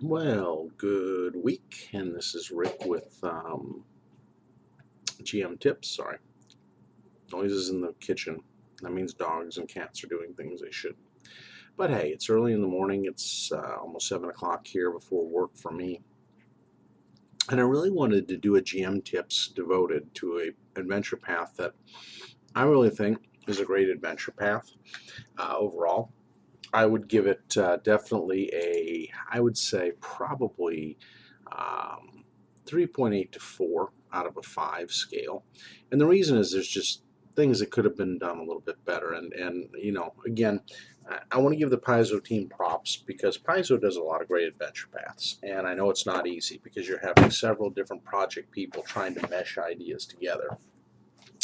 Well, good week, and this is Rick with GM Tips. Sorry, noises in the kitchen. That means dogs and cats are doing things they should. But hey, it's early in the morning. It's almost 7 o'clock here before work for me. And I really wanted to do a GM Tips devoted to a adventure path that I really think is a great adventure path overall. I would give it definitely I would say probably 3.8 to 4 out of a 5 scale. And the reason is there's just things that could have been done a little bit better. And again, I want to give the Paizo team props because Paizo does a lot of great adventure paths. And I know it's not easy because you're having several different project people trying to mesh ideas together.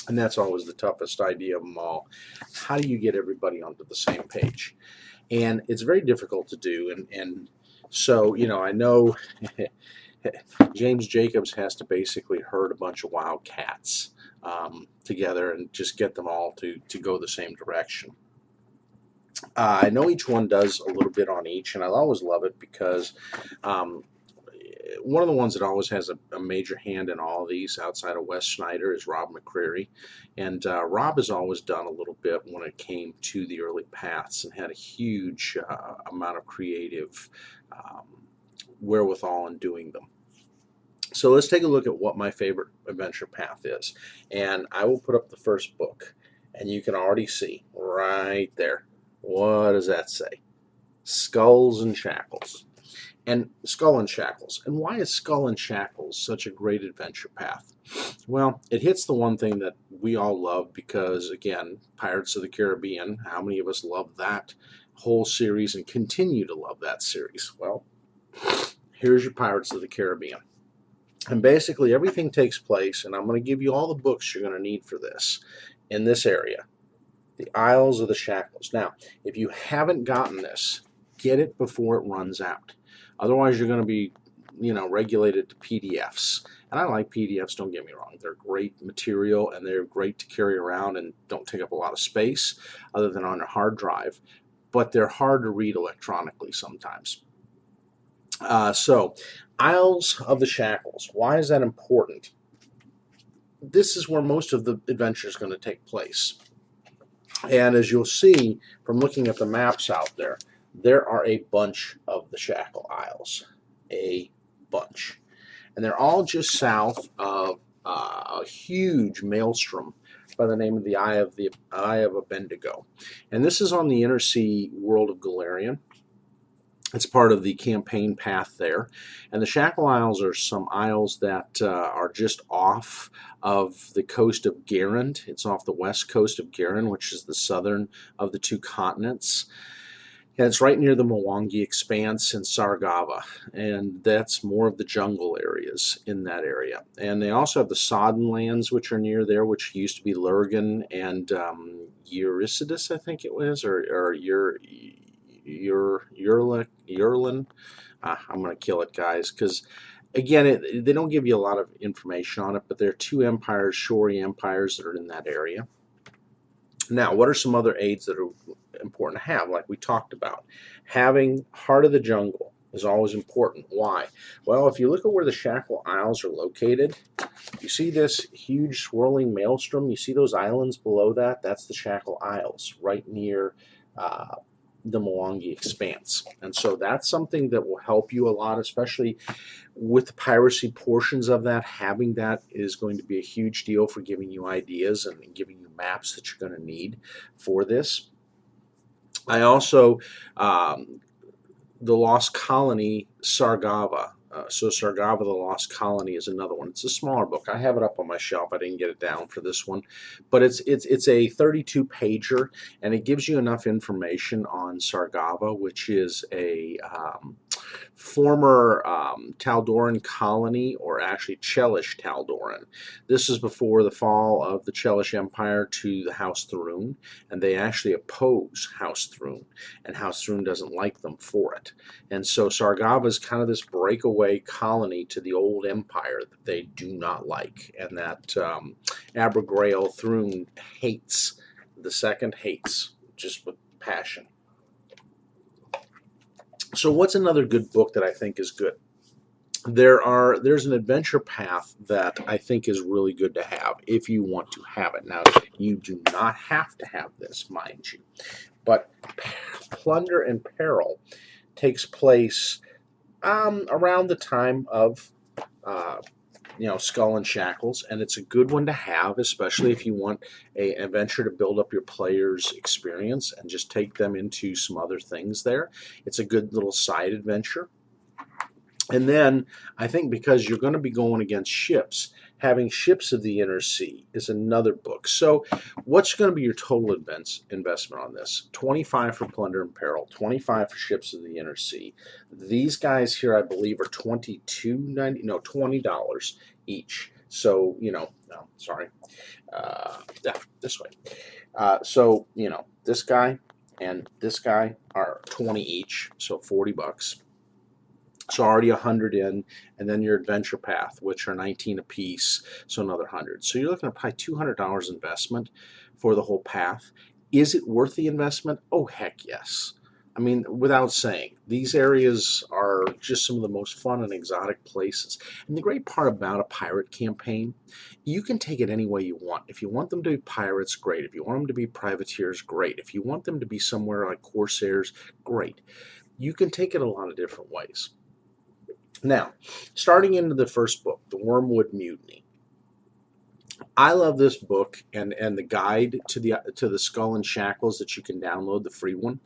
And that's always the toughest idea of them all. How do you get everybody onto the same page? And it's very difficult to do. And so, I know James Jacobs has to basically herd a bunch of wild cats together and just get them all to go the same direction. I know each one does a little bit on each, and I always love it because one of the ones that always has a major hand in all of these outside of Wes Schneider is Rob McCreary. And Rob has always done a little bit when it came to the early paths and had a huge amount of creative wherewithal in doing them. So let's take a look at what my favorite adventure path is. And I will put up the first book, and you can already see right there. What does that say? Skulls and Shackles. And Skull and Shackles. And why is Skull and Shackles such a great adventure path? Well, it hits the one thing that we all love because, again, Pirates of the Caribbean, how many of us love that whole series and continue to love that series? Well, here's your Pirates of the Caribbean. And basically everything takes place, and I'm going to give you all the books you're going to need for this, in this area. The Isles of the Shackles. Now, if you haven't gotten this, get it before it runs out. Otherwise, you're going to be, regulated to PDFs. And I like PDFs, don't get me wrong. They're great material, and they're great to carry around and don't take up a lot of space other than on a hard drive. But they're hard to read electronically sometimes. So, Isles of the Shackles. Why is that important? This is where most of the adventure is going to take place. And as you'll see from looking at the maps out there, there are a bunch of the Shackle Isles. A bunch. And they're all just south of a huge maelstrom by the name of the Eye of Abendigo. And this is on the inner sea world of Galarian. It's part of the campaign path there. And the Shackle Isles are some isles that are just off of the coast of Garand. It's off the west coast of Garand, which is the southern of the two continents. And it's right near the Mwangi Expanse in Sargava. And that's more of the jungle areas in that area. And they also have the Sodden Lands, which are near there, which used to be Lurgan and Eurycidus, I think it was, or Yurlin. I'm going to kill it, guys, because again, they don't give you a lot of information on it, but there are two empires, Shori empires, that are in that area. Now, what are some other aids that are important to have, like we talked about? Having Heart of the Jungle is always important. Why? Well, if you look at where the Shackle Isles are located, you see this huge swirling maelstrom. You see those islands below that? That's the Shackle Isles, right near the Mwangi Expanse. And so that's something that will help you a lot, especially with the piracy portions of that. Having that is going to be a huge deal for giving you ideas and giving you maps that you're going to need for this. I also, the Lost Colony, Sargava. So Sargava, the Lost Colony is another one. It's a smaller book. I have it up on my shelf. I didn't get it down for this one. But it's a 32-pager, and it gives you enough information on Sargava, which is a former Taldoran colony, or actually Chelish Taldoran. This is before the fall of the Chelish Empire to the House Thrun, and they actually oppose House Thrun, and House Thrun doesn't like them for it. And so Sargava is kind of this breakaway colony to the old empire that they do not like, and that Abergrail Thrun hates. The second hates, just with passion. So what's another good book that I think is good? There's an adventure path that I think is really good to have if you want to have it. Now, you do not have to have this, mind you, but Plunder and Peril takes place around the time of Skull and Shackles, and it's a good one to have, especially if you want an adventure to build up your player's experience and just take them into some other things there. It's a good little side adventure. And then I think because you're going to be going against ships, having Ships of the Inner Sea is another book. So what's going to be your total investment on this? 25 for Plunder and Peril, 25 for Ships of the Inner Sea. These guys here, I believe, are $20 each. So, no, sorry. This way. This guy and this guy are 20 each, so 40 bucks. So already 100 in, and then your adventure path, which are 19 a piece, so another 100. So you're looking at probably $200 investment for the whole path. Is it worth the investment? Oh, heck yes. I mean, without saying, these areas are just some of the most fun and exotic places. And the great part about a pirate campaign, you can take it any way you want. If you want them to be pirates, great. If you want them to be privateers, great. If you want them to be somewhere like corsairs, great. You can take it a lot of different ways. Now, starting into the first book, The Wormwood Mutiny. I love this book and the guide to the Skull and Shackles that you can download, the free one,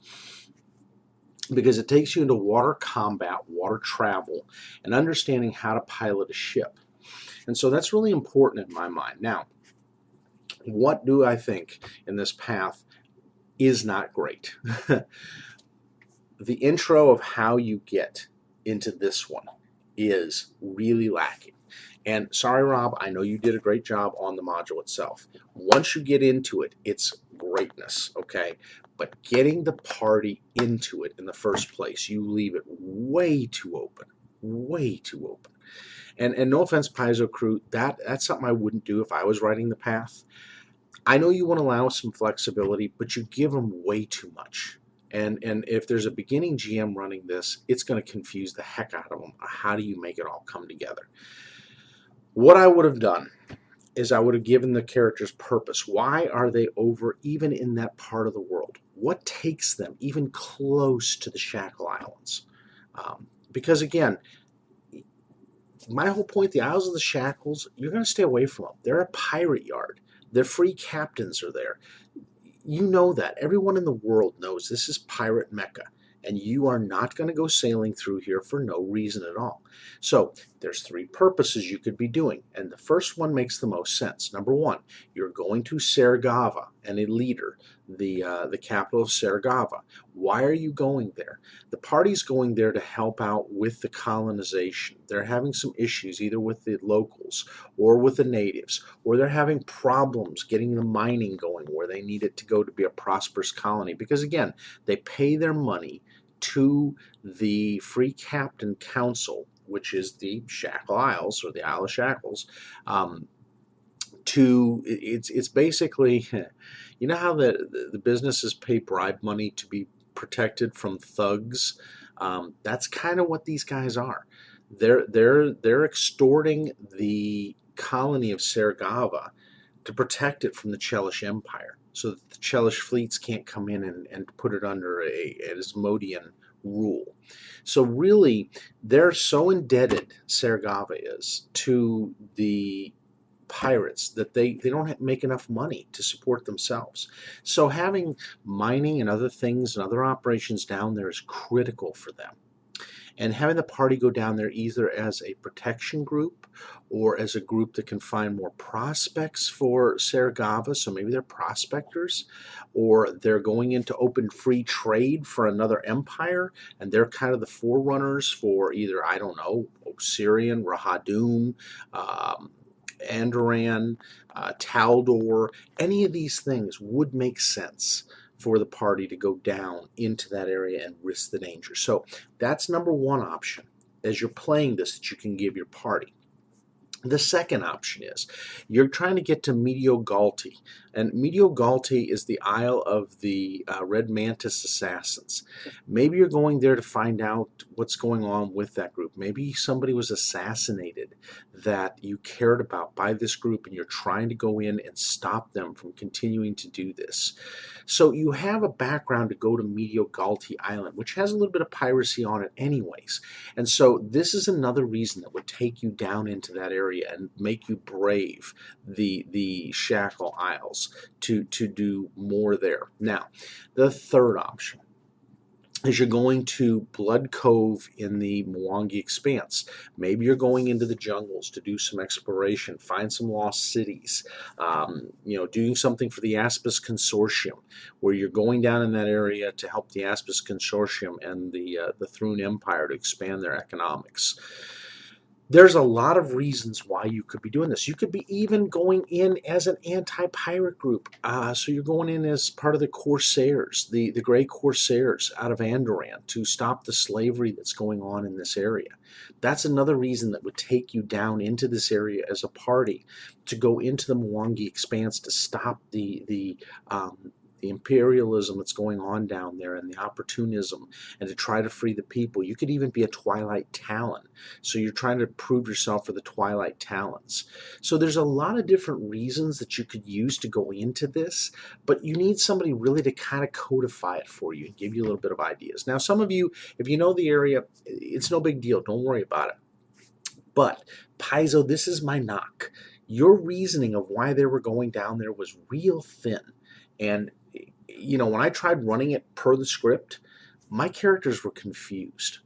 because it takes you into water combat, water travel, and understanding how to pilot a ship. And so that's really important in my mind. Now, what do I think in this path is not great? The intro of how you get into this one is really lacking. And sorry, Rob, I know you did a great job on the module itself. Once you get into it, it's greatness, okay? But getting the party into it in the first place, you leave it way too open, way too open. And no offense, Paizo crew, that's something I wouldn't do if I was writing the path. I know you want to allow some flexibility, but you give them way too much. And if there's a beginning GM running this, it's going to confuse the heck out of them. How do you make it all come together? What I would have done is I would have given the characters purpose. Why are they over even in that part of the world? What takes them even close to the Shackle Islands? Because again, my whole point, the Isles of the Shackles, you're going to stay away from them. They're a pirate yard. Their free captains are there. You know that. Everyone in the world knows this is pirate Mecca, and you are not going to go sailing through here for no reason at all. So there's three purposes you could be doing, and the first one makes the most sense. Number one, you're going to Sargava and a leader, the capital of Sargava. Why are you going there? The party's going there to help out with the colonization. They're having some issues either with the locals or with the natives, or they're having problems getting the mining going where they need it to go to be a prosperous colony. Because again, they pay their money to the Free Captain Council, which is the Shackle Isles or the Isle of Shackles. It's basically, you know how the businesses pay bribe money to be protected from thugs. That's kind of what these guys are. They're extorting the colony of Sargava to protect it from the Chelish Empire, so that the Chelish fleets can't come in and put it under an Asmodean rule. So really, they're so indebted, Sargava is, to the pirates that they don't make enough money to support themselves. So having mining and other things and other operations down there is critical for them. And having the party go down there either as a protection group or as a group that can find more prospects for Sargava, so maybe they're prospectors, or they're going into open free trade for another empire, and they're kind of the forerunners for either, I don't know, Osirian, Rahadum, Andoran, Taldor. Any of these things would make sense for the party to go down into that area and risk the danger. So that's number one option as you're playing this that you can give your party. The second option is you're trying to get to Mediogalti, and Mediogalti is the Isle of the Red Mantis Assassins. Maybe you're going there to find out what's going on with that group. Maybe somebody was assassinated that you cared about by this group, and you're trying to go in and stop them from continuing to do this. So you have a background to go to Mediogalti Island, which has a little bit of piracy on it anyways. And so this is another reason that would take you down into that area and make you brave the Shackle Isles to do more there. Now, the third option is you're going to Blood Cove in the Mwangi Expanse. Maybe you're going into the jungles to do some exploration, find some lost cities, doing something for the Aspis Consortium, where you're going down in that area to help the Aspis Consortium and the Thrune Empire to expand their economics. There's a lot of reasons why you could be doing this. You could be even going in as an anti-pirate group. So you're going in as part of the Corsairs, the Grey Corsairs out of Andoran, to stop the slavery that's going on in this area. That's another reason that would take you down into this area as a party, to go into the Mwangi Expanse to stop the imperialism that's going on down there and the opportunism, and to try to free the people. You could even be a Twilight Talon. So you're trying to prove yourself for the Twilight Talons. So there's a lot of different reasons that you could use to go into this, but you need somebody really to kind of codify it for you and give you a little bit of ideas. Now, some of you, if you know the area, it's no big deal. Don't worry about it. But, Paizo, this is my knock. Your reasoning of why they were going down there was real thin. And when I tried running it per the script, my characters were confused,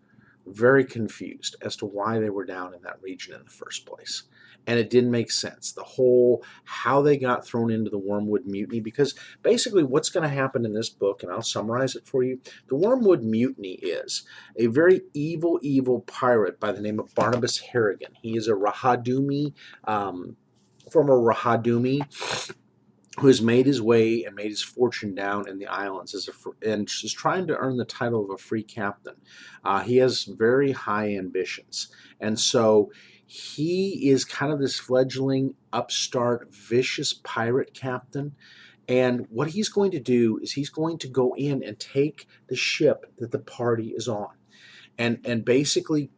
very confused as to why they were down in that region in the first place. And it didn't make sense. The whole how they got thrown into the Wormwood Mutiny, because basically what's going to happen in this book, and I'll summarize it for you, the Wormwood Mutiny is a very evil, evil pirate by the name of Barnabas Harrigan. He is a Rahadumi, former Rahadumi, who has made his way and made his fortune down in the islands and is trying to earn the title of a free captain. He has very high ambitions. And so he is kind of this fledgling, upstart, vicious pirate captain. And what he's going to do is he's going to go in and take the ship that the party is on. And basically,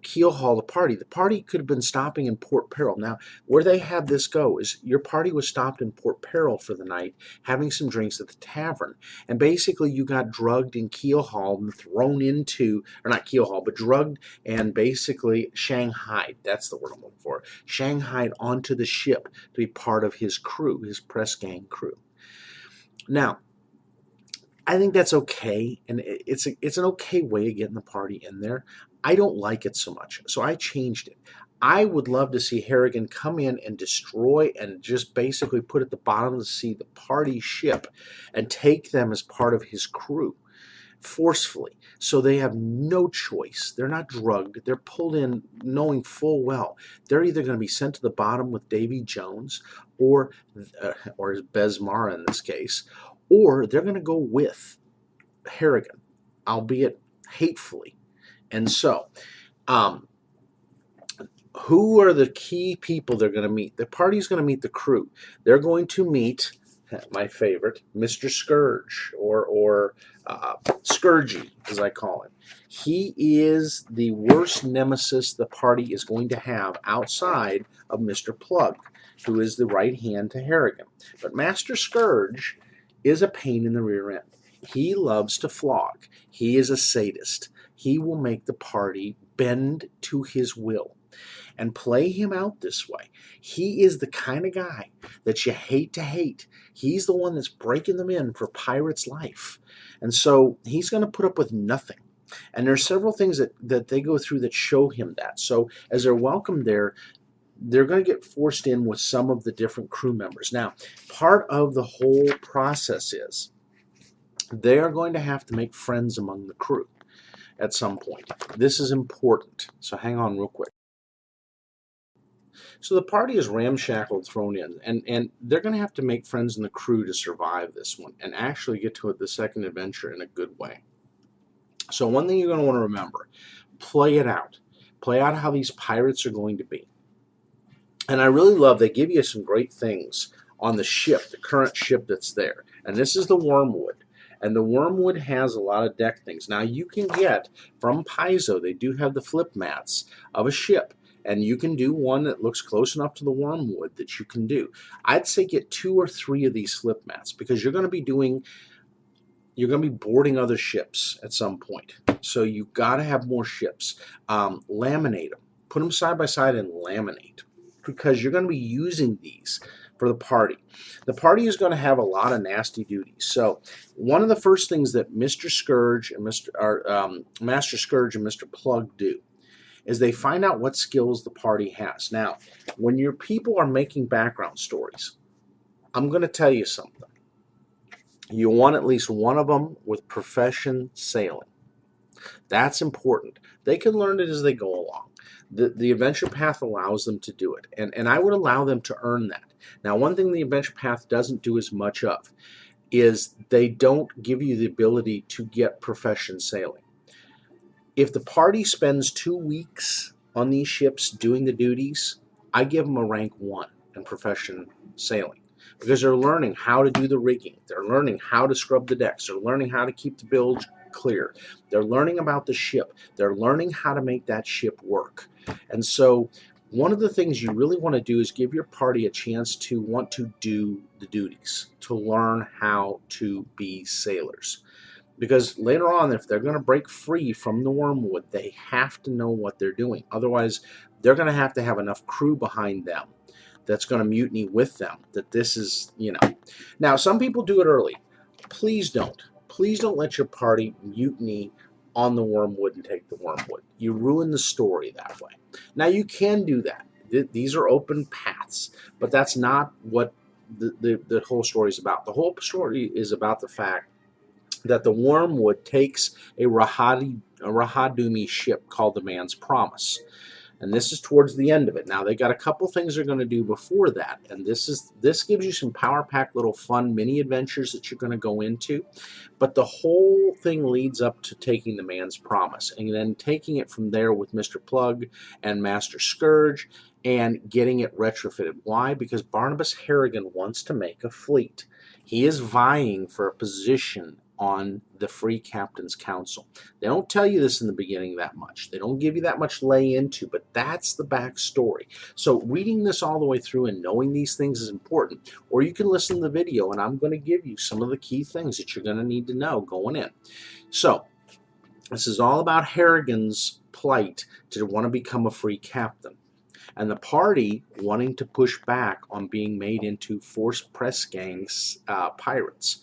keel haul the party. The party could have been stopping in Port Peril. Now, where they have this go is your party was stopped in Port Peril for the night, having some drinks at the tavern. And basically, you got drugged and keel hauled and thrown into, or not keel hauled, but drugged and basically shanghaied. That's the word I'm looking for. Shanghaied onto the ship to be part of his crew, his press gang crew. Now, I think that's okay, and it's an okay way of getting the party in there. I don't like it so much, so I changed it. I would love to see Harrigan come in and destroy and just basically put at the bottom of the sea the party ship and take them as part of his crew forcefully. So they have no choice. They're not drugged. They're pulled in knowing full well they're either going to be sent to the bottom with Davy Jones or Besmar in this case, or they're going to go with Harrigan, albeit hatefully. And so, who are the key people they're going to meet? The party's going to meet the crew. They're going to meet my favorite, Mr. Scourge, or Scourgy, as I call him. He is the worst nemesis the party is going to have outside of Mr. Plug, who is the right hand to Harrigan. But Master Scourge is a pain in the rear end. He loves to flog. He is a sadist. He will make the party bend to his will. And play him out this way. He is the kind of guy that you hate to hate. He's the one that's breaking them in for Pirate's life. And so he's going to put up with nothing. And there are several things that they go through that show him that. So as they're welcomed there, they're going to get forced in with some of the different crew members. Now, part of the whole process is they are going to have to make friends among the crew at some point. This is important. So hang on real quick. So the party is ramshackled, thrown in, and they're going to have to make friends in the crew to survive this one and actually get to the second adventure in a good way. So one thing you're going to want to remember, play it out. Play out how these pirates are going to be. And I really love, they give you some great things on the ship, the current ship that's there. And this is the Wormwood. And the Wormwood has a lot of deck things. Now you can get from Paizo, they do have the flip mats of a ship. And you can do one that looks close enough to the Wormwood that you can do. I'd say get 2 or 3 of these flip mats, because you're going to be boarding other ships at some point. So you've got to have more ships. Laminate them. Put them side by side and laminate, because you're going to be using these for the party. The party is going to have a lot of nasty duties. So one of the first things that Mr. Scourge and Master Scourge and Mr. Plug do is they find out what skills the party has. Now, when your people are making background stories, I'm going to tell you something. You want at least one of them with profession sailing. That's important. They can learn it as they go along. The adventure path allows them to do it, and I would allow them to earn that. Now, one thing the adventure path doesn't do as much of is they don't give you the ability to get profession sailing. If the party spends 2 weeks on these ships doing the duties, I give them a rank 1 in profession sailing, because they're learning how to do the rigging. They're learning how to scrub the decks. They're learning how to keep the bilge clear. They're learning about the ship. They're learning how to make that ship work. And so one of the things you really want to do is give your party a chance to want to do the duties, to learn how to be sailors. Because later on, if they're going to break free from the Wormwood, they have to know what they're doing. Otherwise, they're going to have enough crew behind them that's going to mutiny with them, that this is, Now, some people do it early. Please don't. Please don't let your party mutiny on the Wormwood and take the Wormwood. You ruin the story that way. Now, you can do that. These are open paths, but that's not what the whole story is about. The whole story is about the fact that the Wormwood takes a Rahadumi ship called the Man's Promise. And this is towards the end of it. Now, they got a couple things they're going to do before that, and this gives you some power-packed little fun mini adventures that you're going to go into. But the whole thing leads up to taking the Man's Promise, and then taking it from there with Mr. Plug and Master Scourge, and getting it retrofitted. Why? Because Barnabas Harrigan wants to make a fleet. He is vying for a position on the Free Captain's Council. They don't tell you this in the beginning that much. They don't give you that much lay into, but that's the backstory. So reading this all the way through and knowing these things is important. Or you can listen to the video, and I'm going to give you some of the key things that you're going to need to know going in. So this is all about Harrigan's plight to want to become a free captain, and the party wanting to push back on being made into forced press gangs pirates.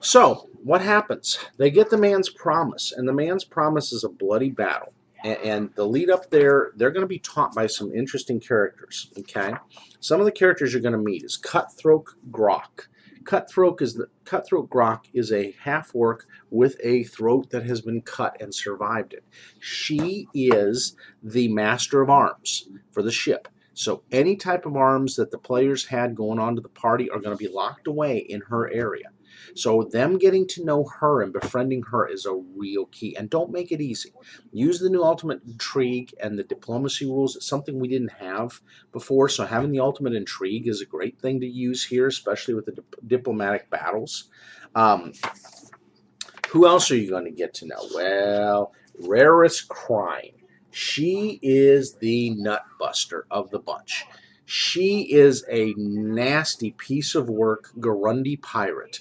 So, what happens? They get the Man's Promise, and the Man's Promise is a bloody battle. And the lead up there, they're going to be taught by some interesting characters, okay? Some of the characters you're going to meet is Cutthroat Grok. Cutthroat Grok is a half-orc with a throat that has been cut and survived it. She is the master of arms for the ship. So any type of arms that the players had going on to the party are going to be locked away in her area. So them getting to know her and befriending her is a real key. And don't make it easy. Use the new Ultimate Intrigue and the diplomacy rules. It's something we didn't have before. So having the Ultimate Intrigue is a great thing to use here, especially with the diplomatic battles. Who else are you going to get to know? Well, Rarest Crime. She is the nut buster of the bunch. She is a nasty piece of work Garundi pirate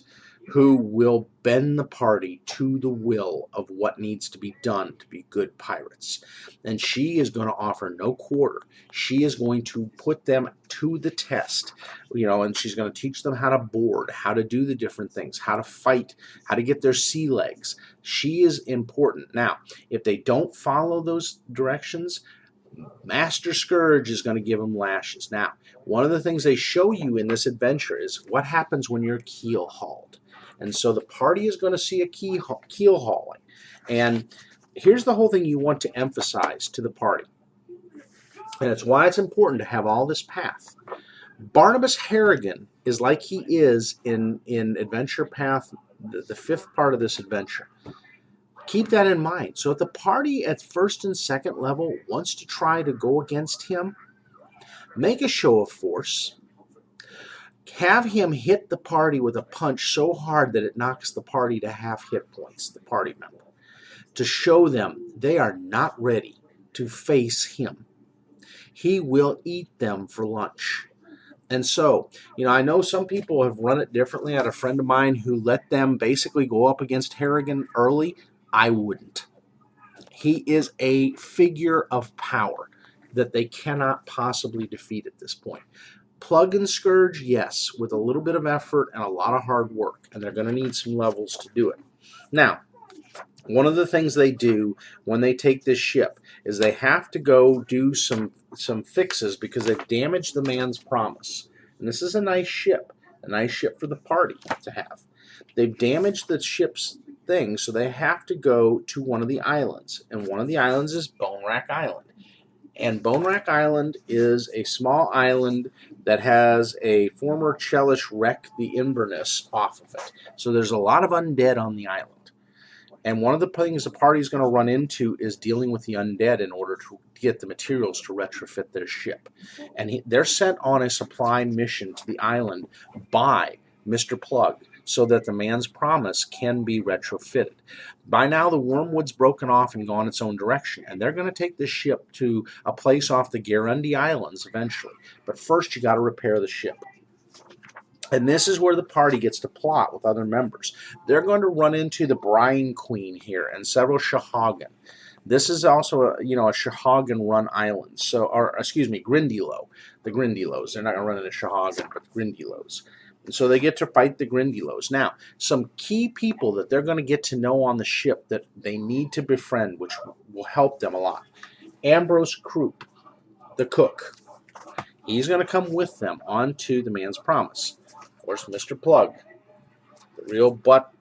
who will bend the party to the will of what needs to be done to be good pirates. And she is going to offer no quarter. She is going to put them to the test, and she's going to teach them how to board, how to do the different things, how to fight, how to get their sea legs. She is important. Now, if they don't follow those directions, Master Scourge is going to give them lashes. Now, one of the things they show you in this adventure is what happens when you're keel hauled. And so the party is going to see a keel hauling. And here's the whole thing you want to emphasize to the party. And it's why it's important to have all this path. Barnabas Harrigan is like he is in Adventure Path, the fifth part of this adventure. Keep that in mind. So if the party at first and second level wants to try to go against him, make a show of force, have him hit the party with a punch so hard that it knocks the party to half hit points, the party member, to show them they are not ready to face him. He will eat them for lunch. And so, I know some people have run it differently. I had a friend of mine who let them basically go up against Harrigan early. I wouldn't. He is a figure of power that they cannot possibly defeat at this point. Plug and Scourge, yes, with a little bit of effort and a lot of hard work, and they're going to need some levels to do it. Now, one of the things they do when they take this ship is they have to go do some fixes because they've damaged the Man's Promise. And this is a nice ship for the party to have. They've damaged the ship's thing, so they have to go to one of the islands. And one of the islands is Bone Rack Island. And Bone Rack Island is a small island that has a former Chelish wreck the Inverness off of it. So there's a lot of undead on the island. And one of the things the party is going to run into is dealing with the undead in order to get the materials to retrofit their ship. And they're sent on a supply mission to the island by Mr. Plug so that the Man's Promise can be retrofitted. By now, the Wormwood's broken off and gone its own direction, and they're going to take this ship to a place off the Garundi Islands eventually. But first, you got to repair the ship. And this is where the party gets to plot with other members. They're going to run into the Brine Queen here and several Shahagan. This is also a Shahagan-run island. Grindylow. The Grindylows. They're not going to run into Shahagan, but Grindylows. And so they get to fight the Grindylows. Now, some key people that they're going to get to know on the ship that they need to befriend, which will help them a lot. Ambrose Croup, the cook. He's going to come with them onto the Man's Promise. Of course, Mr. Plug, the real butt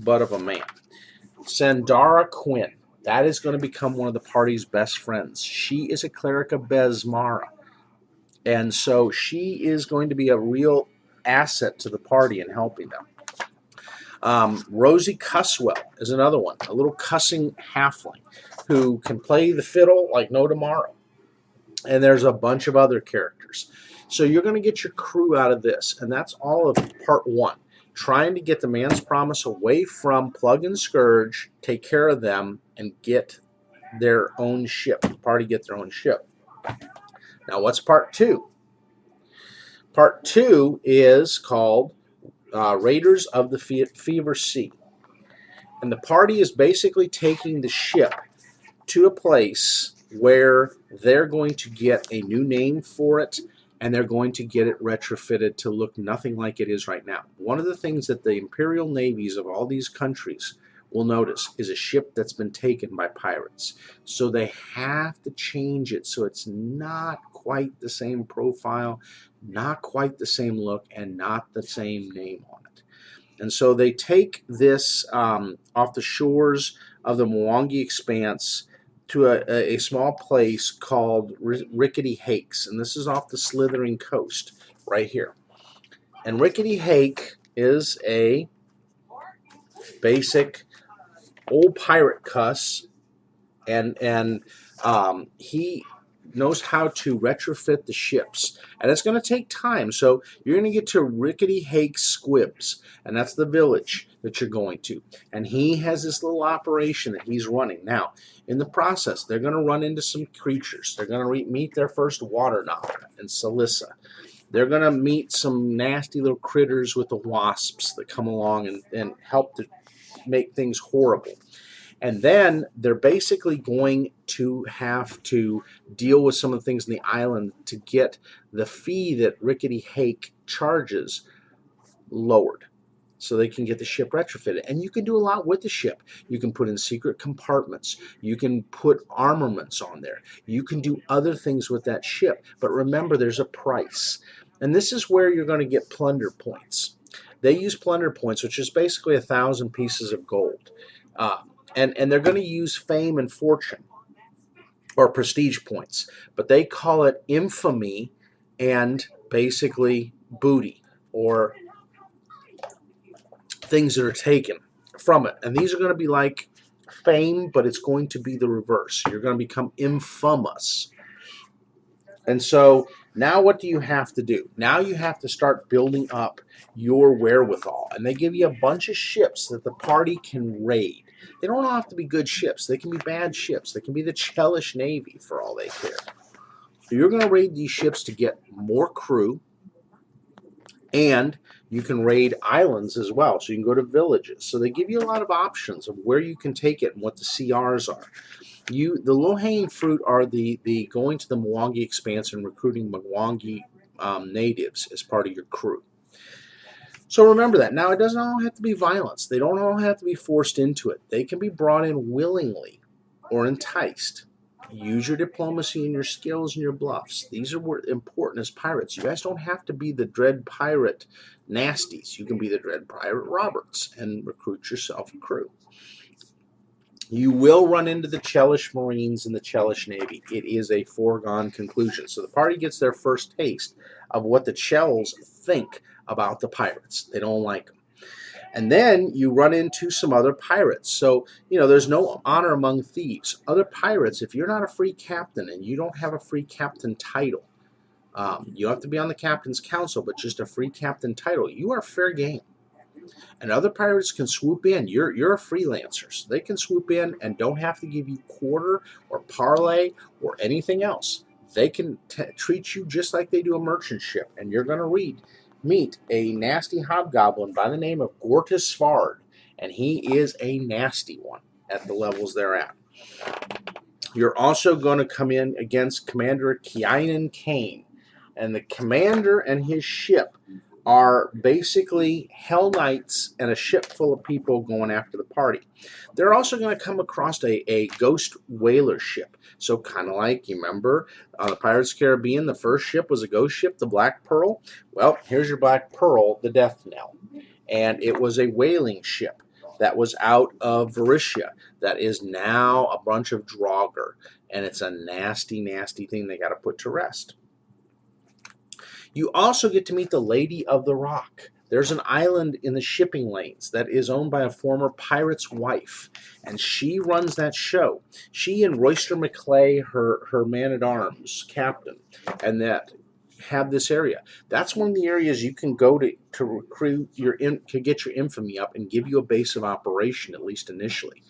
of a man. Sandara Quinn, that is going to become one of the party's best friends. She is a cleric of Besmara, and so she is going to be a real asset to the party in helping them. Rosie Cusswell is another one, a little cussing halfling who can play the fiddle like no tomorrow. And there's a bunch of other characters. So you're going to get your crew out of this, and that's all of part one. Trying to get the Man's Promise away from Plug and Scourge, take care of them, and get their own ship. The party get their own ship. Now, what's part two? Part two is called Raiders of the Fever Sea. And the party is basically taking the ship to a place where they're going to get a new name for it, and they're going to get it retrofitted to look nothing like it is right now. One of the things that the imperial navies of all these countries will notice is a ship that's been taken by pirates. So they have to change it so it's not quite the same profile, not quite the same look, and not the same name on it. And so they take this off the shores of the Mwangi Expanse to a small place called Rickety Hakes, and this is off the Slithering Coast right here. And Rickety Hake is a basic old pirate cuss, and he knows how to retrofit the ships, and it's going to take time. So you're going to get to Rickety Hake Squibs, and that's the village that you're going to. And he has this little operation that he's running. Now, in the process, they're going to run into some creatures. They're going to meet their first water knocker in Salissa. They're going to meet some nasty little critters with the wasps that come along and help to make things horrible. And then they're basically going to have to deal with some of the things in the island to get the fee that Rickety Hake charges lowered so they can get the ship retrofitted. And you can do a lot with the ship. You can put in secret compartments. You can put armaments on there. You can do other things with that ship. But remember, there's a price. And this is where you're going to get plunder points. They use plunder points, which is basically 1,000 pieces of gold. And they're going to use fame and fortune or prestige points, but they call it infamy and basically booty or things that are taken from it. And these are going to be like fame, but it's going to be the reverse. You're going to become infamous. And so now what do you have to do? Now you have to start building up your wherewithal. And they give you a bunch of ships that the party can raid. They don't all have to be good ships. They can be bad ships. They can be the Chelish Navy for all they care. So you're going to raid these ships to get more crew, and you can raid islands as well. So you can go to villages. So they give you a lot of options of where you can take it and what the CRs are. The low-hanging fruit are the going to the Mwangi Expanse and recruiting Mwangi natives as part of your crew. So remember that. Now, it doesn't all have to be violence. They don't all have to be forced into it. They can be brought in willingly or enticed. Use your diplomacy and your skills and your bluffs. These are important as pirates. You guys don't have to be the Dread Pirate Nasties. You can be the Dread Pirate Roberts and recruit yourself a crew. You will run into the Chelish Marines and the Chelish Navy. It is a foregone conclusion. So the party gets their first taste of what the Chels think about the pirates. They don't like them. And then you run into some other pirates. So, there's no honor among thieves. Other pirates, if you're not a free captain and you don't have a free captain title, you have to be on the captain's council, but just a free captain title, you are fair game. And other pirates can swoop in. You're a freelancer, so they can swoop in and don't have to give you quarter or parlay or anything else. They can treat you just like they do a merchant ship, and you're going to meet a nasty hobgoblin by the name of Gortus Fard, and he is a nasty one at the levels they're at. You're also going to come in against Commander Kianan Kane, and the commander and his ship are basically Hell Knights and a ship full of people going after the party. They're also going to come across a ghost whaler ship. So kind of like, you remember, on the Pirates of the Caribbean, the first ship was a ghost ship, the Black Pearl. Well, here's your Black Pearl, the Death Knell. And it was a whaling ship that was out of Variscia that is now a bunch of Draugr. And it's a nasty, nasty thing they got to put to rest. You also get to meet the Lady of the Rock. There's an island in the shipping lanes that is owned by a former pirate's wife, and she runs that show. She and Royster McClay, her man-at-arms captain, and that have this area. That's one of the areas you can go to recruit to get your infamy up and give you a base of operation, at least initially.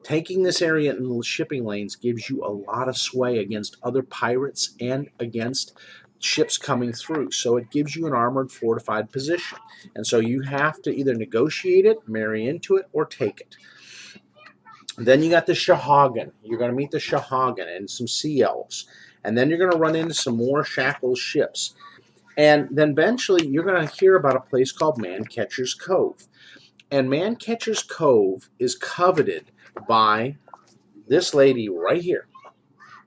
Taking this area in the shipping lanes gives you a lot of sway against other pirates and against ships coming through. So it gives you an armored, fortified position. And so you have to either negotiate it, marry into it, or take it. Then you got the Shahagan. You're going to meet the Shahagan and some sea elves. And then you're going to run into some more Shackles ships. And then eventually you're going to hear about a place called Mancatcher's Cove. And Mancatcher's Cove is coveted by this lady right here,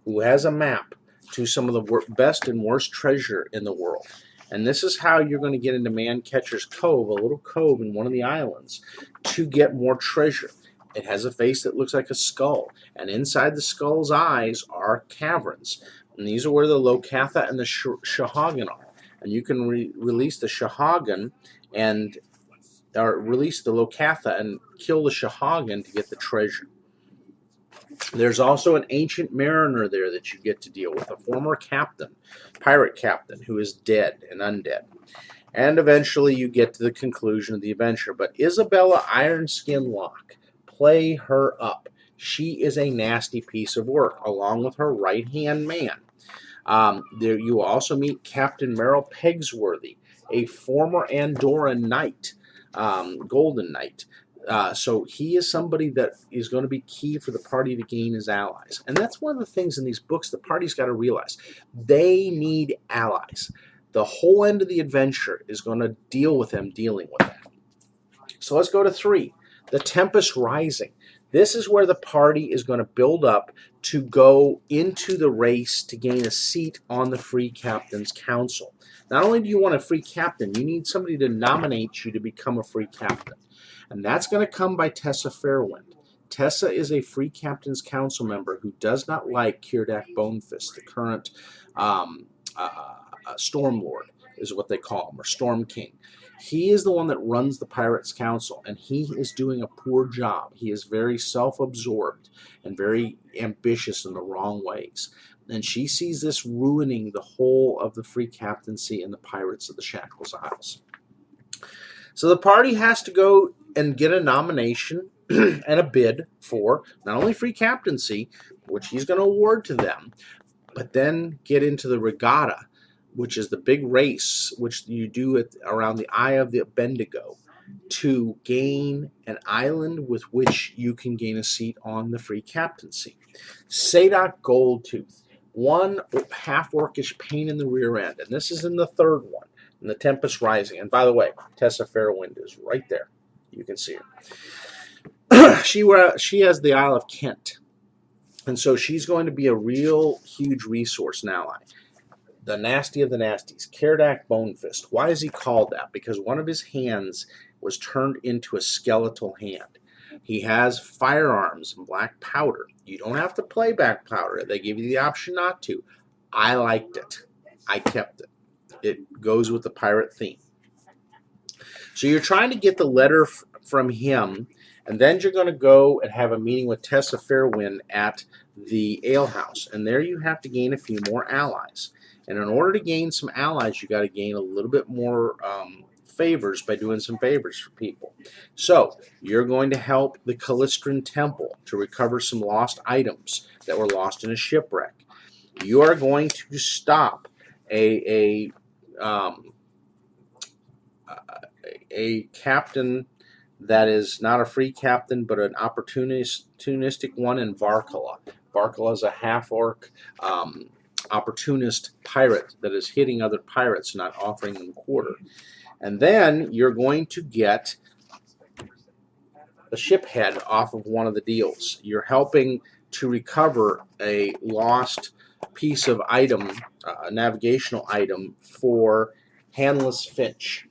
who has a map to some of the best and worst treasure in the world. And this is how you're going to get into Mancatcher's Cove, a little cove in one of the islands, to get more treasure. It has a face that looks like a skull, and inside the skull's eyes are caverns. And these are where the Lokatha and the Shahagan are. And you can release the Shahagan or release the Lokatha and kill the Shahagan to get the treasure. There's also an ancient mariner there that you get to deal with, a former captain, pirate captain, who is dead and undead. And eventually you get to the conclusion of the adventure. But Isabella Ironskin Locke, play her up. She is a nasty piece of work, along with her right-hand man. There you also meet Captain Merrill Pegsworthy, a former Andorran knight, Golden Knight. So he is somebody that is going to be key for the party to gain his allies. And that's one of the things in these books the party's got to realize. They need allies. The whole end of the adventure is going to deal with them dealing with that. So let's go to 3, the Tempest Rising. This is where the party is going to build up to go into the race to gain a seat on the Free Captain's Council. Not only do you want a free captain, you need somebody to nominate you to become a free captain. And that's going to come by Tessa Fairwind. Tessa is a Free Captain's Council member who does not like Kirdak Bonefist, the current Storm Lord, is what they call him, or Storm King. He is the one that runs the Pirates Council, and he is doing a poor job. He is very self-absorbed and very ambitious in the wrong ways. And she sees this ruining the whole of the free captaincy and the pirates of the Shackles Isles. So the party has to go and get a nomination and a bid for not only free captaincy, which he's going to award to them, but then get into the Regatta, which is the big race which you do around the Eye of the Bendigo, to gain an island with which you can gain a seat on the free captaincy. Sadok Goldtooth, one half-orcish pain in the rear end, and this is in the third one, in the Tempest Rising. And by the way, Tessa Fairwind is right there. You can see her. She has the Isle of Kent, and so she's going to be a real huge resource and ally. The nasty of the nasties, Karadak Bonefist. Why is he called that? Because one of his hands was turned into a skeletal hand. He has firearms and black powder. You don't have to play black powder. They give you the option not to. I liked it. I kept it. It goes with the pirate theme. So you're trying to get the letter from him, and then you're going to go and have a meeting with Tessa Fairwind at the alehouse. And there you have to gain a few more allies. And in order to gain some allies, you got to gain a little bit more favors by doing some favors for people. So you're going to help the Calistran Temple to recover some lost items that were lost in a shipwreck. You are going to stop a captain that is not a free captain, but an opportunistic one in Varkala. Varkala is a half-orc opportunist pirate that is hitting other pirates, not offering them quarter. And then you're going to get a ship head off of one of the deals. You're helping to recover a lost piece of item, a navigational item for Handless Finch,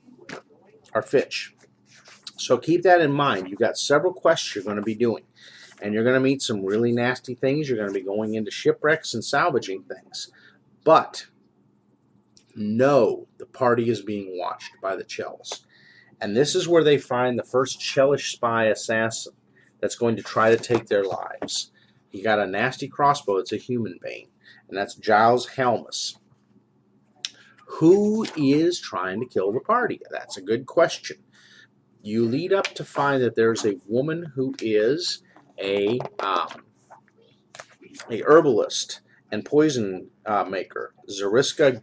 or Fitch. So keep that in mind. You've got several quests you're going to be doing. And you're going to meet some really nasty things. You're going to be going into shipwrecks and salvaging things. But know the party is being watched by the Chells. And this is where they find the first Chellish spy assassin that's going to try to take their lives. He got a nasty crossbow. It's a human bane. And that's Giles Helmus. Who is trying to kill the party? That's a good question. You lead up to find that there's a woman who is a herbalist and poison maker, Zariska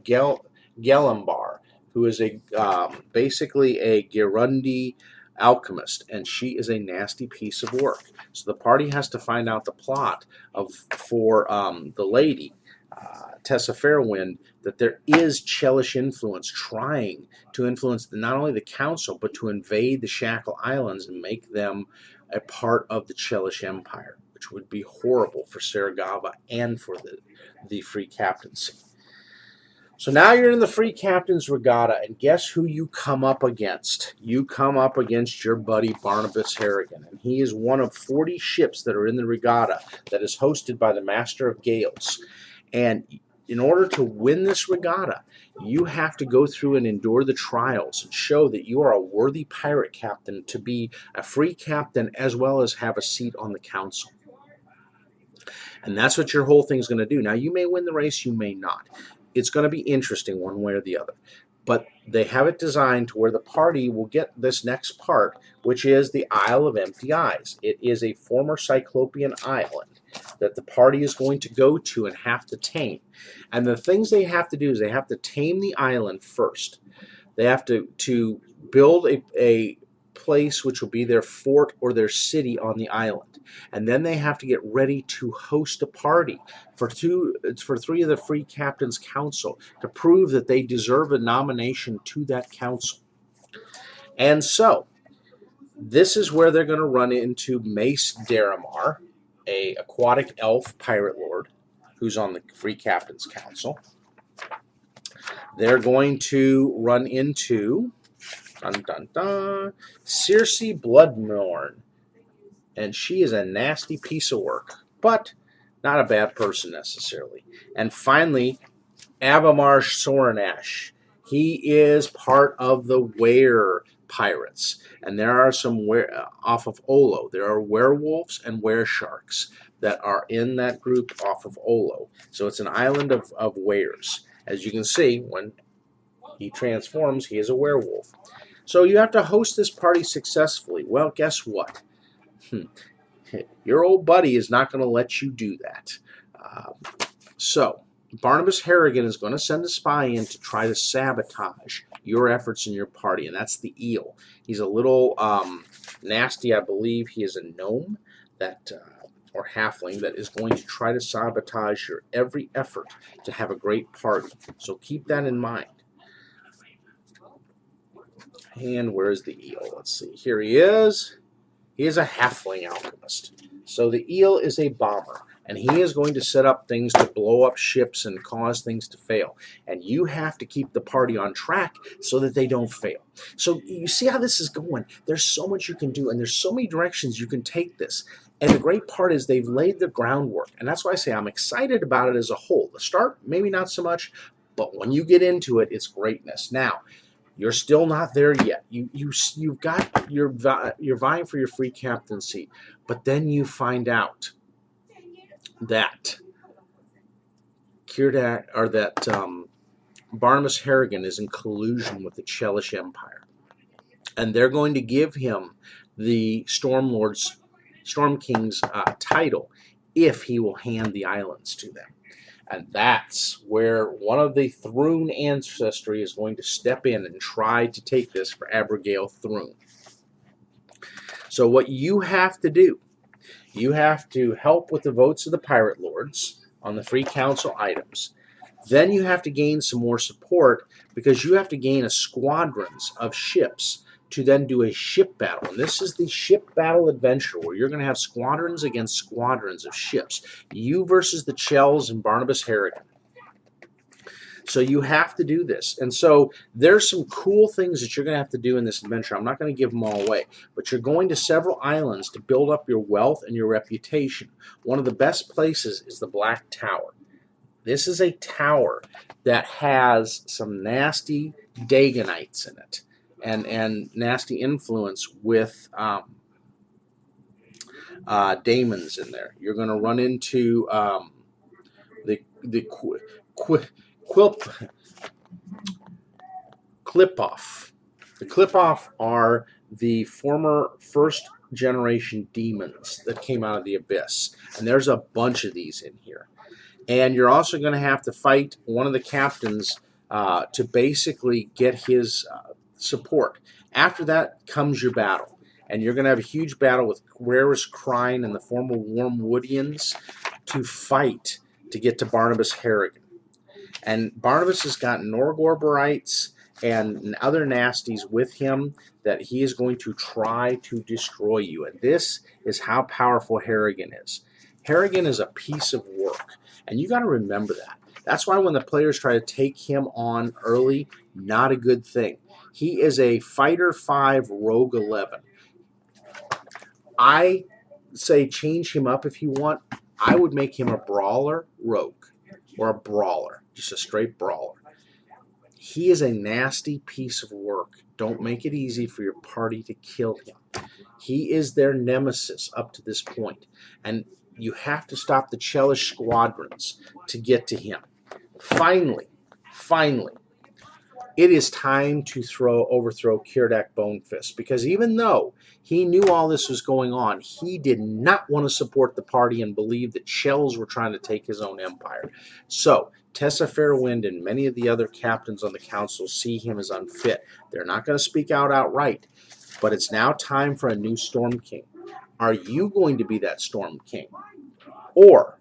Gelambar, who is basically a Girundi alchemist, and she is a nasty piece of work. So the party has to find out the plot for the lady, Tessa Fairwind, that there is Chellish influence trying to influence not only the council, but to invade the Shackle Islands and make them a part of the Chellish Empire, which would be horrible for Saragava and for the free captaincy. So now you're in the free captain's regatta, and guess who you come up against? You come up against your buddy Barnabas Harrigan, and he is one of 40 ships that are in the regatta that is hosted by the Master of Gales. And in order to win this regatta, you have to go through and endure the trials and show that you are a worthy pirate captain to be a free captain as well as have a seat on the council. And that's what your whole thing is going to do. Now, you may win the race, you may not. It's going to be interesting one way or the other. But they have it designed to where the party will get this next part, which is the Isle of Empty Eyes. It is a former Cyclopean island that the party is going to go to and have to tame. And the things they have to do is they have to tame the island first. They have to build a place which will be their fort or their city on the island. And then they have to get ready to host a party for 3 of the Free Captains Council to prove that they deserve a nomination to that council. And so, this is where they're going to run into Mace Daramar, a aquatic elf pirate lord who's on the Free Captains Council. They're going to run into Circe Bloodmorn, and she is a nasty piece of work, but not a bad person necessarily. And finally, Abamar Soranash. He is part of the were pirates, and there are some off of Olo. There are werewolves and weresharks that are in that group off of Olo. So it's an island of wares. As you can see, when he transforms, he is a werewolf. So you have to host this party successfully. Well, guess what? Your old buddy is not going to let you do that. So Barnabas Harrigan is going to send a spy in to try to sabotage your efforts in your party, and that's the eel. He's a little nasty. I believe he is a gnome that or halfling that is going to try to sabotage your every effort to have a great party. So keep that in mind. And where's the eel? Let's see. Here he is. He is a halfling alchemist. So the eel is a bomber, and he is going to set up things to blow up ships and cause things to fail. And you have to keep the party on track so that they don't fail. So you see how this is going. There's so much you can do, and there's so many directions you can take this. And the great part is they've laid the groundwork. And that's why I say I'm excited about it as a whole. The start, maybe not so much, but when you get into it, it's greatness. Now, you're still not there yet. You've got you're vying for your free captaincy, but then you find out that Barnabas Harrigan is in collusion with the Chelish Empire, and they're going to give him the Storm King's title if he will hand the islands to them. And that's where one of the Thrune ancestry is going to step in and try to take this for Abigail Thrune. So what you have to do, you have to help with the votes of the Pirate Lords on the Free Council items. Then you have to gain some more support because you have to gain a squadrons of ships to then do a ship battle. And this is the ship battle adventure where you're going to have squadrons against squadrons of ships. You versus the Chells and Barnabas Harrigan. So you have to do this. And so there's some cool things that you're going to have to do in this adventure. I'm not going to give them all away, but you're going to several islands to build up your wealth and your reputation. One of the best places is the Black Tower. This is a tower that has some nasty Daganites in it. And nasty influence with daemons in there. You're going to run into the Clip-Off. The Clip-Off are the former first generation demons that came out of the abyss. And there's a bunch of these in here. And you're also going to have to fight one of the captains to basically get his support. After that comes your battle. And you're going to have a huge battle with Rarest Crine and the former Wormwoodians to fight to get to Barnabas Harrigan. And Barnabas has got Norgorberites and other nasties with him that he is going to try to destroy you. And this is how powerful Harrigan is. Harrigan is a piece of work. And you got to remember that. That's why when the players try to take him on early, not a good thing. He is a Fighter 5 Rogue 11. I say change him up if you want. I would make him a Brawler Rogue or a Brawler, just a straight Brawler. He is a nasty piece of work. Don't make it easy for your party to kill him. He is their nemesis up to this point. And you have to stop the Chelish squadrons to get to him. Finally, it is time to overthrow Kirdak Bonefist, because even though he knew all this was going on, he did not want to support the party and believe that Shells were trying to take his own empire. So Tessa Fairwind and many of the other captains on the council see him as unfit. They're not going to speak out outright, but it's now time for a new Storm King. Are you going to be that Storm King? Or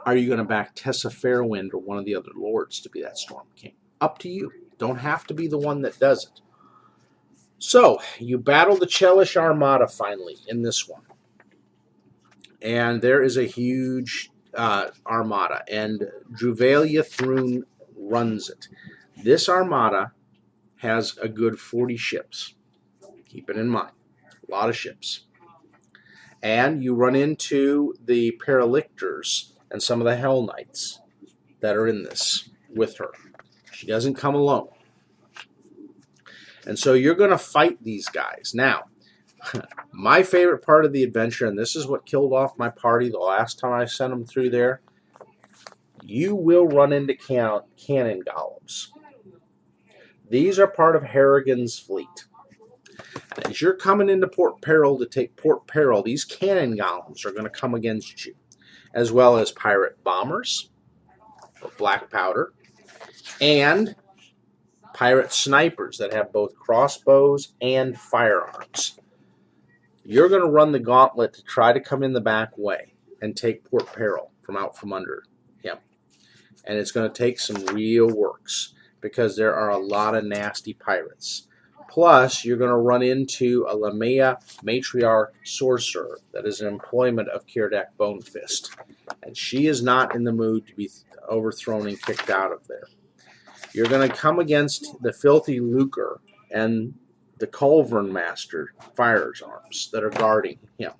are you going to back Tessa Fairwind or one of the other lords to be that Storm King? Up to you. Don't have to be the one that does it. So, you battle the Chelish Armada finally in this one. And there is a huge armada, and Druvalia Thrune runs it. This armada has a good 40 ships. Keep it in mind. A lot of ships. And you run into the Paralictors and some of the Hell Knights that are in this with her. She doesn't come alone. And so you're going to fight these guys. Now, my favorite part of the adventure, and this is what killed off my party the last time I sent them through there, you will run into cannon golems. These are part of Harrigan's fleet. As you're coming into Port Peril to take Port Peril, these cannon golems are going to come against you, as well as pirate bombers, or black powder, and pirate snipers that have both crossbows and firearms. You're going to run the gauntlet to try to come in the back way and take Port Peril from out from under him. And it's going to take some real works because there are a lot of nasty pirates. Plus, you're going to run into a Lamea matriarch sorcerer that is an employment of Kirdak Bonefist. And she is not in the mood to be overthrown and kicked out of there. You're going to come against the filthy lucre and the Culverin Master firearms that are guarding him,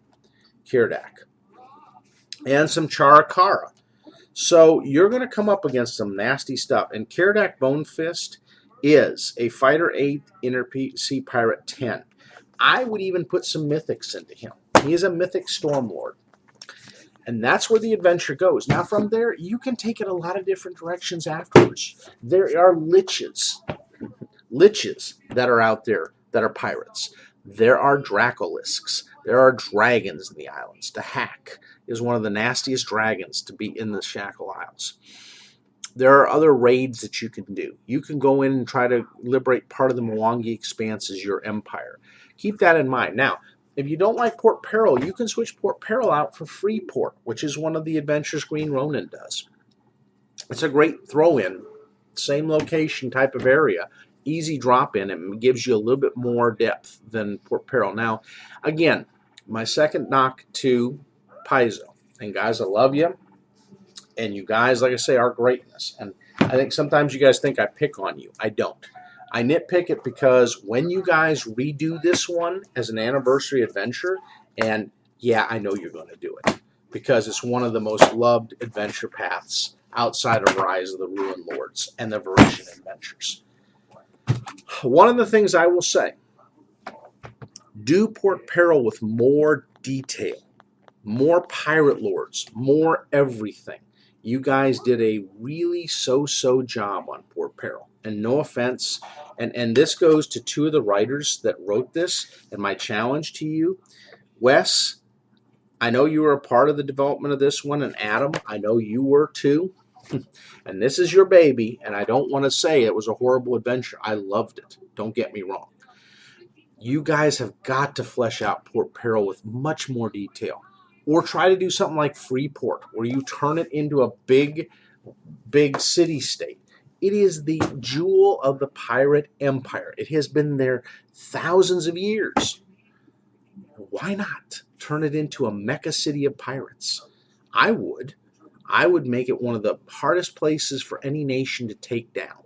Kirdak, and some Charakara. So you're going to come up against some nasty stuff. And Kirdak Bonefist is a Fighter 8 Inner-Sea Pirate 10. I would even put some mythics into him. He is a mythic Stormlord. And that's where the adventure goes. Now from there, you can take it a lot of different directions afterwards. There are liches that are out there that are pirates. There are Dracolisks. There are dragons in the islands. The Hack is one of the nastiest dragons to be in the Shackle Isles. There are other raids that you can do. You can go in and try to liberate part of the Mwangi Expanse as your empire. Keep that in mind. Now, if you don't like Port Peril, you can switch Port Peril out for Freeport, which is one of the adventures Green Ronin does. It's a great throw-in, same location type of area, easy drop-in, and gives you a little bit more depth than Port Peril. Now, again, my second knock to Paizo. And guys, I love you. And you guys, like I say, are greatness. And I think sometimes you guys think I pick on you. I don't. I nitpick it because when you guys redo this one as an anniversary adventure, and yeah, I know you're going to do it because it's one of the most loved adventure paths outside of Rise of the Ruin Lords and the Varishan adventures. One of the things I will say, do Port Peril with more detail, more pirate lords, more everything. You guys did a really so-so job on Port Peril. And no offense, and this goes to two of the writers that wrote this, and my challenge to you, Wes, I know you were a part of the development of this one, and Adam, I know you were too. And this is your baby, and I don't want to say it was a horrible adventure. I loved it. Don't get me wrong. You guys have got to flesh out Port Peril with much more detail. Or try to do something like Freeport, where you turn it into a big city-state. It is the jewel of the pirate empire. It has been there thousands of years. Why not turn it into a mecca city of pirates? I would make it one of the hardest places for any nation to take down,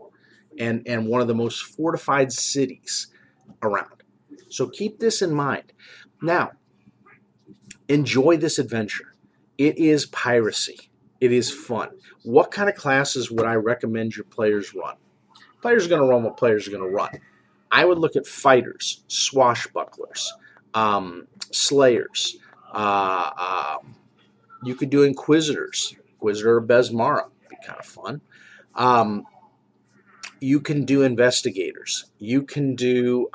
and one of the most fortified cities around. So keep this in mind. Now, enjoy this adventure. It is piracy. It is fun. What kind of classes would I recommend your players run? Players are going to run what players are going to run. I would look at fighters, swashbucklers, slayers. You could do inquisitors. Inquisitor of Besmara would be kind of fun. You can do investigators. You can do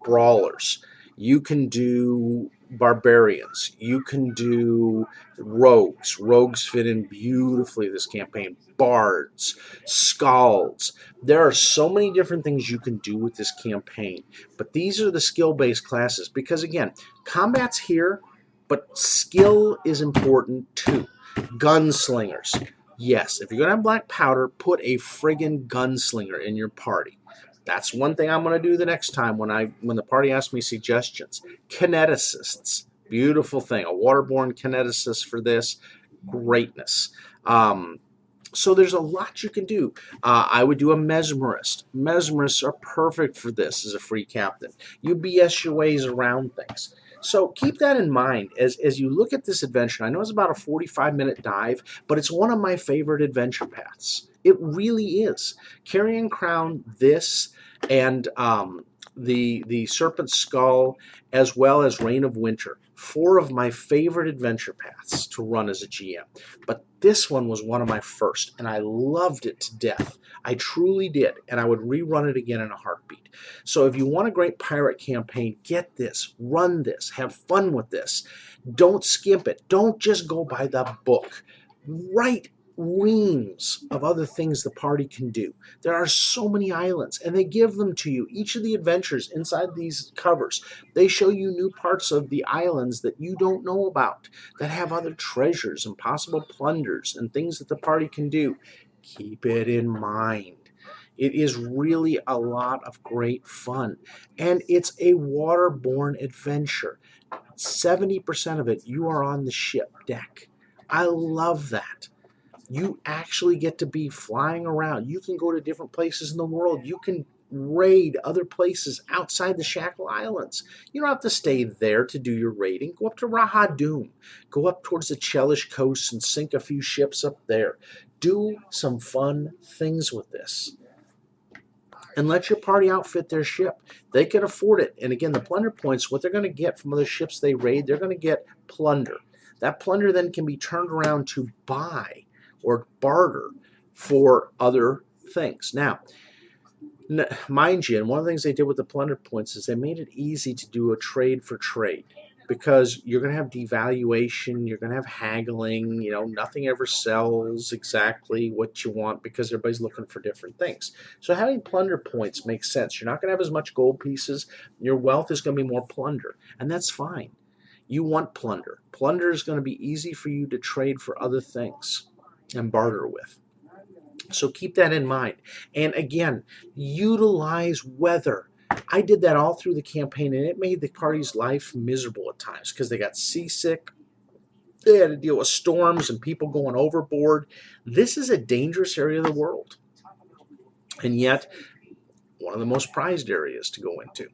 brawlers. You can do barbarians. You can do rogues. Rogues fit in beautifully this campaign. Bards, skalds. There are so many different things you can do with this campaign. But these are the skill-based classes because, again, combat's here, but skill is important too. Gunslingers. Yes, if you're going to have black powder, put a friggin' gunslinger in your party. That's one thing I'm going to do the next time when the party asks me suggestions. Kineticists. Beautiful thing. A waterborne kineticist for this. Greatness. So there's a lot you can do. I would do a mesmerist. Mesmerists are perfect for this as a free captain. You BS your ways around things. So keep that in mind as you look at this adventure. I know it's about a 45-minute dive, but it's one of my favorite adventure paths It really is. Carrion Crown, this, and the Serpent Skull, as well as Reign of Winter. 4 of my favorite adventure paths to run as a GM. But this one was one of my first, and I loved it to death. I truly did, and I would rerun it again in a heartbeat. So if you want a great pirate campaign, get this, run this, have fun with this. Don't skimp it. Don't just go by the book. Write reams of other things the party can do. There are so many islands, and they give them to you. Each of the adventures inside these covers, they show you new parts of the islands that you don't know about, that have other treasures and possible plunders and things that the party can do. Keep it in mind. It is really a lot of great fun, and it's a waterborne adventure. 70% of it, you are on the ship deck. I love that. You actually get to be flying around. You can go to different places in the world. You can raid other places outside the Shackle Islands. You don't have to stay there to do your raiding. Go up to Rahadum. Go up towards the Chelish coast and sink a few ships up there. Do some fun things with this. And let your party outfit their ship. They can afford it. And again, the plunder points, what they're going to get from other ships they raid, they're going to get plunder. That plunder then can be turned around to buy or barter for other things. Now, mind you, and one of the things they did with the plunder points is they made it easy to do a trade for trade, because you're going to have devaluation, you're going to have haggling, nothing ever sells exactly what you want because everybody's looking for different things. So having plunder points makes sense. You're not going to have as much gold pieces. Your wealth is going to be more plunder, and that's fine. You want plunder. Plunder is going to be easy for you to trade for other things and barter with. So keep that in mind. And again, utilize weather. I did that all through the campaign, and it made the party's life miserable at times because they got seasick. They had to deal with storms and people going overboard. This is a dangerous area of the world, and yet one of the most prized areas to go into.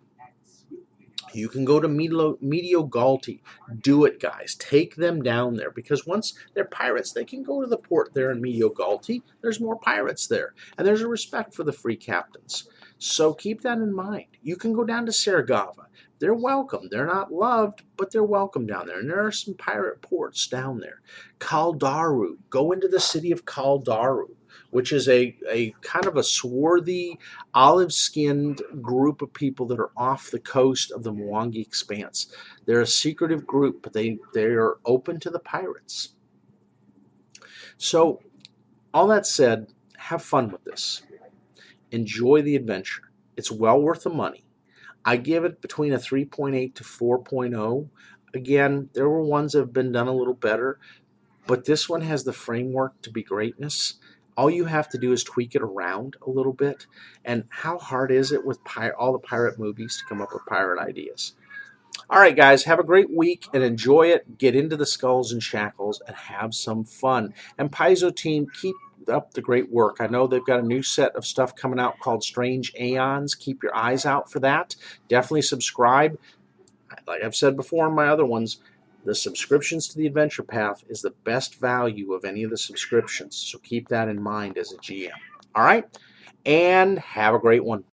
You can go to Medio Galti. Do it, guys. Take them down there, because once they're pirates, they can go to the port there in Medio Galti. There's more pirates there, and there's a respect for the free captains. So keep that in mind. You can go down to Sargava. They're welcome. They're not loved, but they're welcome down there. And there are some pirate ports down there. Kaldaru. Go into the city of Kaldaru, which is a kind of a swarthy, olive-skinned group of people that are off the coast of the Mwangi Expanse. They're a secretive group, but they are open to the pirates. So, all that said, have fun with this. Enjoy the adventure. It's well worth the money. I give it between a 3.8 to 4.0. Again, there were ones that have been done a little better, but this one has the framework to be greatness. All you have to do is tweak it around a little bit. And how hard is it with all the pirate movies to come up with pirate ideas? All right, guys, have a great week and enjoy it. Get into the Skulls and Shackles and have some fun. And Paizo team, keep up the great work. I know they've got a new set of stuff coming out called Strange Aeons. Keep your eyes out for that. Definitely subscribe. Like I've said before in my other ones, the subscriptions to the Adventure Path is the best value of any of the subscriptions. So keep that in mind as a GM. All right? And have a great one.